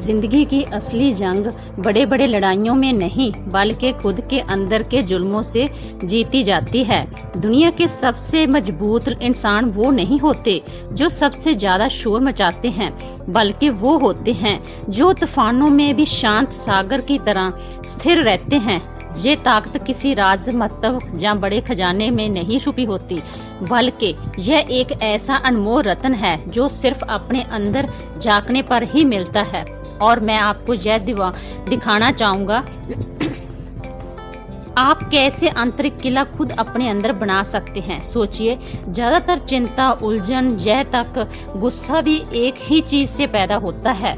जिंदगी की असली जंग बड़े बड़े लड़ाइयों में नहीं बल्कि खुद के अंदर के जुल्मों से जीती जाती है। दुनिया के सबसे मजबूत इंसान वो नहीं होते जो सबसे ज्यादा शोर मचाते हैं, बल्कि वो होते हैं जो तूफानों में भी शांत सागर की तरह स्थिर रहते हैं। ये ताकत किसी राज महत्व या बड़े खजाने में नहीं छुपी होती, बल्कि यह एक ऐसा अनमोल रत्न है जो सिर्फ अपने अंदर झांकने पर ही मिलता है। और मैं आपको यह दिखाना चाहूंगा आप कैसे आंतरिक किला खुद अपने अंदर बना सकते हैं। सोचिए, ज्यादातर चिंता, उलझन, यह तक गुस्सा भी एक ही चीज से पैदा होता है।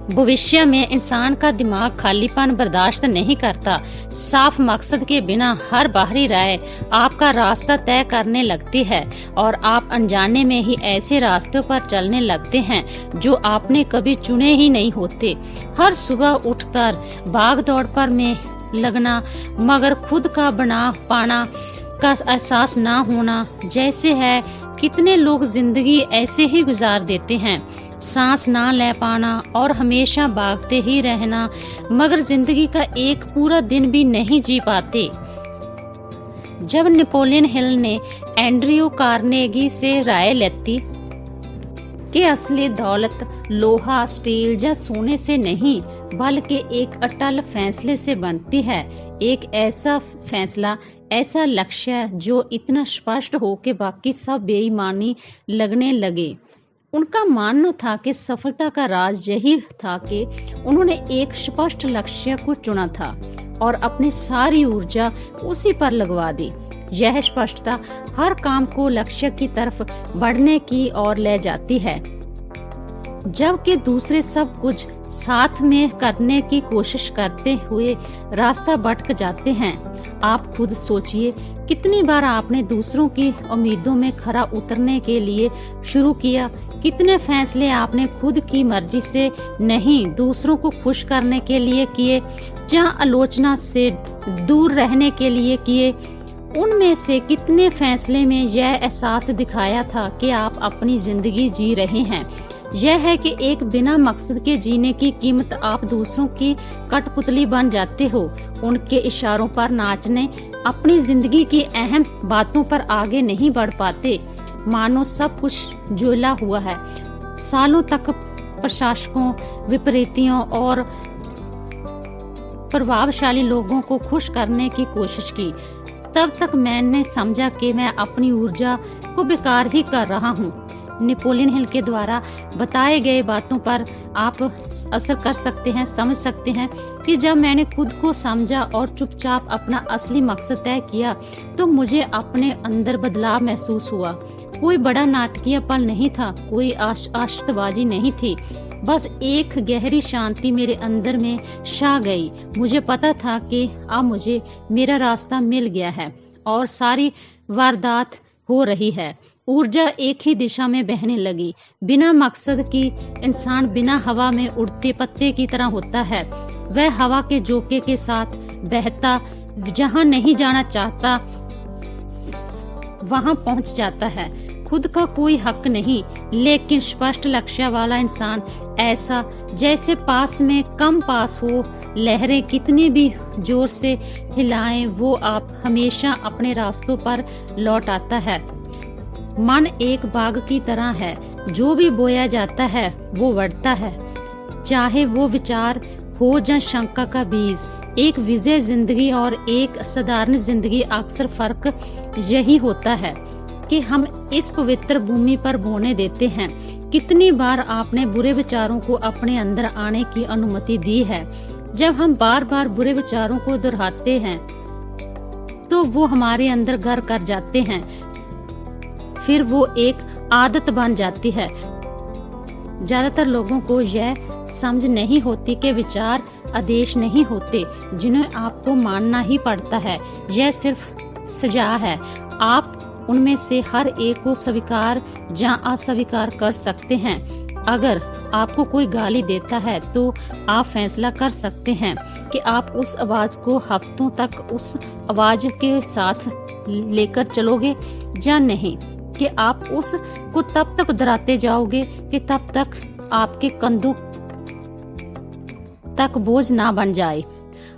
भविष्य में इंसान का दिमाग खालीपन बर्दाश्त नहीं करता। साफ मकसद के बिना हर बाहरी राय आपका रास्ता तय करने लगती है और आप अनजाने में ही ऐसे रास्तों पर चलने लगते हैं जो आपने कभी चुने ही नहीं होते। हर सुबह उठकर भाग दौड़ पर में लगना मगर खुद का बना पाना का एहसास ना होना जैसे है। कितने लोग जिंदगी ऐसे ही गुजार देते हैं, सांस ना ले पाना और हमेशा भागते ही रहना, मगर जिंदगी का एक पूरा दिन भी नहीं जी पाते। जब नेपोलियन हिल ने एंड्रयू कार्नेगी से राय लेती कि असली दौलत लोहा, स्टील या सोने से नहीं बल्कि एक अटल फैसले से बनती है। एक ऐसा फैसला, ऐसा लक्ष्य जो इतना स्पष्ट हो कि बाकी सब बेईमानी लगने लगे। उनका मानना था कि सफलता का राज यही था कि उन्होंने एक स्पष्ट लक्ष्य को चुना था और अपनी सारी ऊर्जा उसी पर लगवा दी। यह स्पष्टता हर काम को लक्ष्य की तरफ बढ़ने की ओर ले जाती है, जबकि दूसरे सब कुछ साथ में करने की कोशिश करते हुए रास्ता भटक जाते हैं। आप खुद सोचिए, कितनी बार आपने दूसरों की उम्मीदों में खरा उतरने के लिए शुरू किया। कितने फैसले आपने खुद की मर्जी से नहीं दूसरों को खुश करने के लिए किए, जहाँ आलोचना से दूर रहने के लिए किए। उनमें से कितने फैसले में यह एहसास दिखाया था कि आप अपनी जिंदगी जी रहे हैं। यह है कि एक बिना मकसद के जीने की कीमत आप दूसरों की कठपुतली बन जाते हो, उनके इशारों पर नाचने, अपनी जिंदगी की अहम बातों पर आगे नहीं बढ़ पाते। मानो सब कुछ झोला हुआ है। सालों तक प्रशासकों, विपरीतियों और प्रभावशाली लोगों को खुश करने की कोशिश की। तब तक मैंने समझा कि मैं अपनी ऊर्जा को बेकार ही कर रहा हूँ। नेपोलियन हिल के द्वारा बताए गए बातों पर आप असर कर सकते हैं, समझ सकते हैं कि जब मैंने खुद को समझा और चुपचाप अपना असली मकसद तय किया तो मुझे अपने अंदर बदलाव महसूस हुआ। कोई बड़ा नाटकीय पल नहीं था, कोई आशतबाजी नहीं थी, बस एक गहरी शांति मेरे अंदर में छा गई। मुझे पता था कि अब मुझे मेरा रास्ता मिल गया है और सारी वारदात हो रही है। ऊर्जा एक ही दिशा में बहने लगी। बिना मकसद की इंसान बिना हवा में उड़ते पत्ते की तरह होता है। वह हवा के झोंके के साथ बहता, जहां नहीं जाना चाहता वहां पहुंच जाता है। खुद का कोई हक नहीं, लेकिन स्पष्ट लक्ष्य वाला इंसान ऐसा जैसे पास में कम पास हो। लहरें कितनी भी जोर से हिलाएं, वो आप हमेशा अपने रास्तों पर लौट आता है। मन एक बाग की तरह है, जो भी बोया जाता है वो बढ़ता है, चाहे वो विचार हो या शंका का बीज। एक विजय जिंदगी और एक साधारण जिंदगी अक्सर फर्क यही होता है कि हम इस पवित्र भूमि पर बोने देते हैं। कितनी बार आपने बुरे विचारों को अपने अंदर आने की अनुमति दी है। जब हम बार बार बुरे विचारों को दोहराते हैं तो वो हमारे अंदर घर कर जाते हैं, फिर वो एक आदत बन जाती है। ज्यादातर लोगों को यह समझ नहीं होती कि विचार आदेश नहीं होते जिन्हें आपको मानना ही पड़ता है। यह सिर्फ सजा है। आप उनमें से हर एक को स्वीकार या अस्वीकार कर सकते हैं। अगर आपको कोई गाली देता है तो आप फैसला कर सकते हैं कि आप उस आवाज को हफ्तों तक उस आवाज के साथ लेकर चलोगे या नहीं, कि आप उस को तब तक दोहराते जाओगे कि तब तक आपके कंधों तक बोझ ना बन जाए।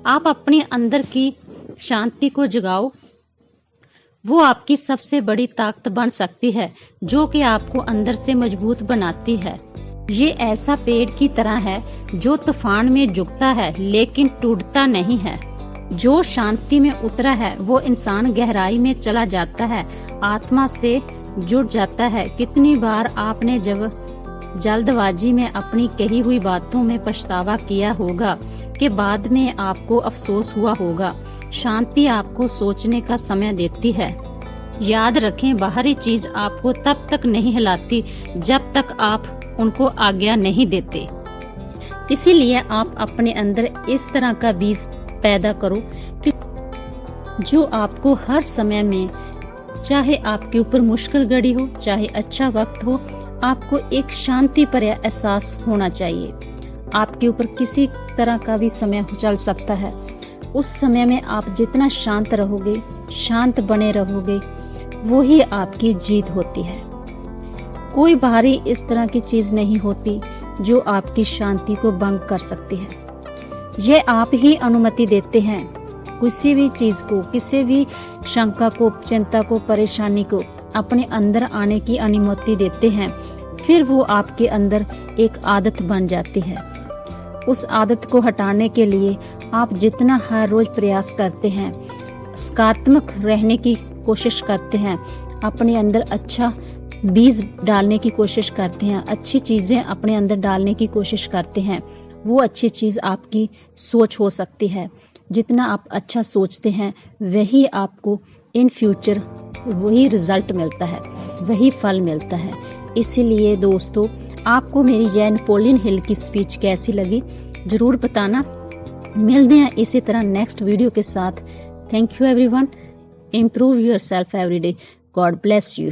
आप अपने अंदर की शांति को जगाओ, वो आपकी सबसे बड़ी ताकत बन सकती है जो कि आपको अंदर से मजबूत बनाती है। ये ऐसा पेड़ की तरह है जो तूफान में झुकता है लेकिन टूटता नहीं है। जो शांति में उतरा है वो इंसान गहराई में चला जाता है, आत्मा से जुड़ जाता है। कितनी बार आपने जब जल्दबाजी में अपनी कही हुई बातों में पछतावा किया होगा कि बाद में आपको अफसोस हुआ होगा। शांति आपको सोचने का समय देती है। याद रखें, बाहरी चीज आपको तब तक नहीं हिलाती जब तक आप उनको आज्ञा नहीं देते। इसीलिए आप अपने अंदर इस तरह का बीज पैदा करो कि जो आपको हर समय में, चाहे आपके ऊपर मुश्किल घड़ी हो चाहे अच्छा वक्त हो, आपको एक शांति पर एहसास होना चाहिए। आपके ऊपर किसी तरह का भी समय चल सकता है, उस समय में आप जितना शांत रहोगे, शांत बने रहोगे, वो ही आपकी जीत होती है। कोई बाहरी इस तरह की चीज नहीं होती जो आपकी शांति को भंग कर सकती है। ये आप ही अनुमति देते हैं किसी भी चीज को, किसी भी शंका को, चिंता को, परेशानी को अपने अंदर आने की अनुमति देते हैं। फिर वो आपके अंदर एक आदत बन जाती है। उस आदत को हटाने के लिए आप जितना हर रोज प्रयास करते हैं, सकारात्मक रहने की कोशिश करते हैं, अपने अंदर अच्छा बीज डालने की कोशिश करते हैं, अच्छी चीजें अपने अंदर डालने की कोशिश करते हैं, वो अच्छी चीज आपकी सोच हो सकती है। जितना आप अच्छा सोचते हैं वही आपको इन फ्यूचर वही रिजल्ट मिलता है, वही फल मिलता है। इसीलिए दोस्तों, आपको मेरी यह नेपोलियन हिल की स्पीच कैसी लगी जरूर बताना। मिलते हैं इसी तरह नेक्स्ट वीडियो के साथ। Thank you everyone. Improve yourself every day. God bless you.